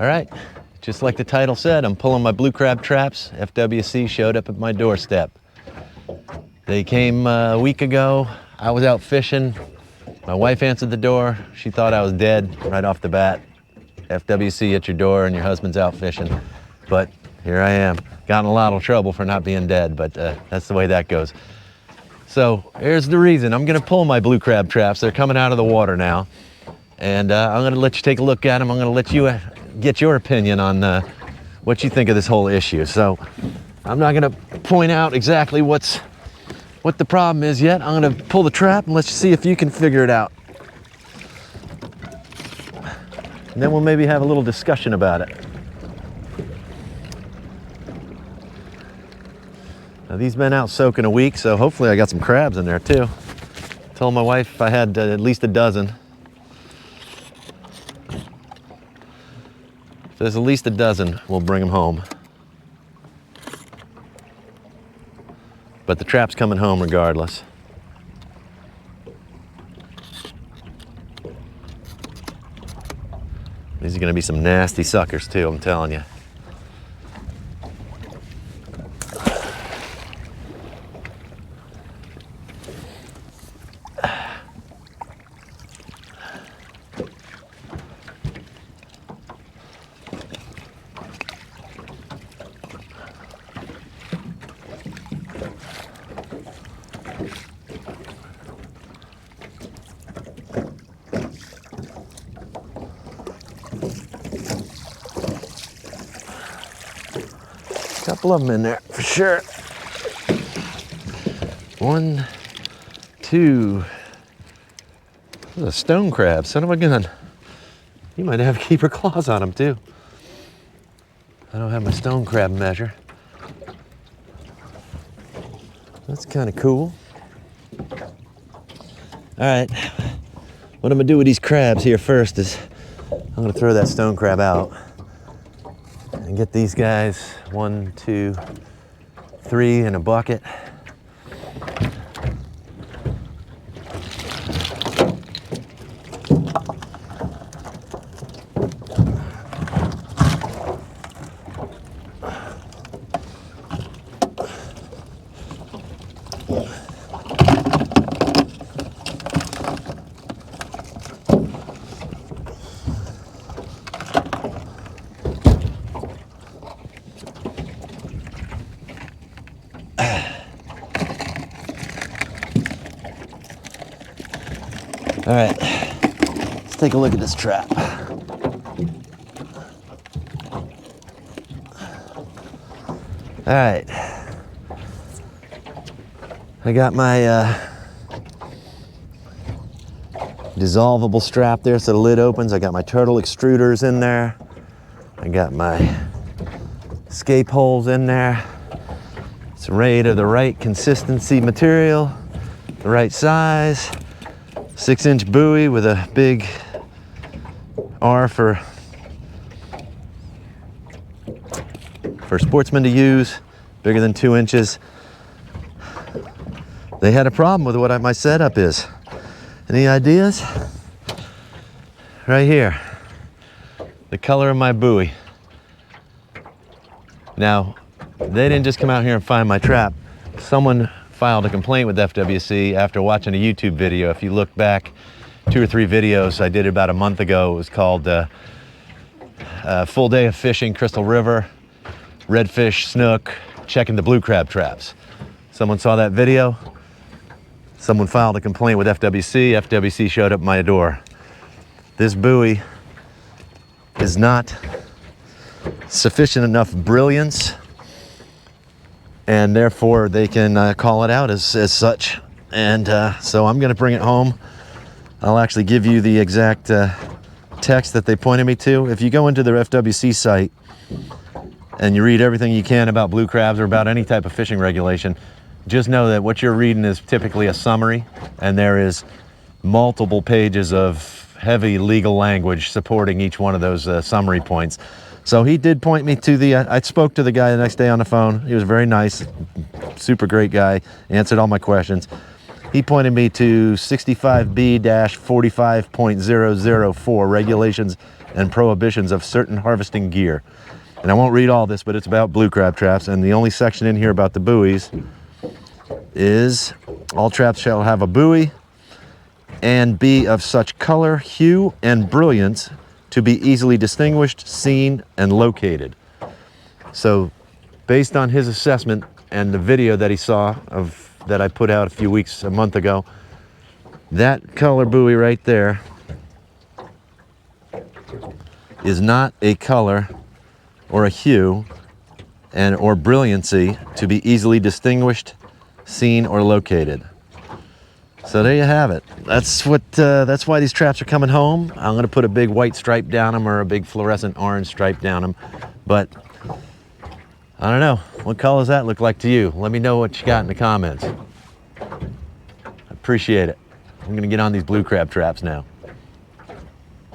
All right, just like the title said, I'm pulling my blue crab traps. FWC showed up at my doorstep. They came a week ago. I was out fishing. My wife answered the door. She thought I was dead right off the bat. FWC at your door and your husband's out fishing. But here I am. Got in a lot of trouble for not being dead, but that's the way that goes. So here's the reason. I'm gonna pull my blue crab traps. They're coming out of the water now. And I'm gonna let you take a look at them. I'm gonna let you get your opinion on what you think of this whole issue. So I'm not gonna point out exactly what the problem is yet. I'm gonna pull the trap and let's see if you can figure it out. And then we'll maybe have a little discussion about it. Now these been out soaking a week, so hopefully I got some crabs in there too. Told my wife I had at least a dozen. If there's at least a dozen, we'll bring them home. But the trap's coming home regardless. These are gonna be some nasty suckers too, I'm telling you. Couple of them in there for sure. 1, 2. This is a stone crab, son of a gun. You might have keeper claws on them too. I don't have my stone crab measure. That's kind of cool. All right, what I'm gonna do with these crabs here first is I'm gonna throw that stone crab out and get these guys 1, 2, 3 in a bucket. All right, let's take a look at this trap. All right, I got my dissolvable strap there so the lid opens. I got my turtle extruders in there. I got my escape holes in there. It's made of the right consistency material, the right size. 6-inch buoy with a big R for sportsmen to use, bigger than 2 inches. They had a problem with what my setup is. Any ideas? Right here, the color of my buoy. Now, they didn't just come out here and find my trap. Someone filed a complaint with FWC after watching a YouTube video. If you look back 2 or 3 videos I did about a month ago, it was called Full Day of Fishing Crystal River, Redfish, Snook, Checking the Blue Crab Traps. Someone saw that video, someone filed a complaint with FWC, FWC showed up at my door. This buoy is not sufficient enough brilliance, and therefore they can call it out as such. And so I'm gonna bring it home. I'll actually give you the exact text that they pointed me to. If you go into their FWC site and you read everything you can about blue crabs or about any type of fishing regulation, just know that what you're reading is typically a summary, and there is multiple pages of heavy legal language supporting each one of those summary points. So he did point me to the, I spoke to the guy the next day on the phone. He was very nice, super great guy, answered all my questions. He pointed me to 65B-45.004, regulations and prohibitions of certain harvesting gear. And I won't read all this, but it's about blue crab traps. And the only section in here about the buoys is all traps shall have a buoy and be of such color, hue, and brilliance to be easily distinguished, seen, and located. So based on his assessment and the video that he saw that I put out a month ago, that color buoy right there is not a color or a hue or brilliancy to be easily distinguished, seen, or located. So there you have it. That's why these traps are coming home. I'm gonna put a big white stripe down them or a big fluorescent orange stripe down them, but I don't know. What color does that look like to you? Let me know what you got in the comments. I appreciate it. I'm gonna get on these blue crab traps now.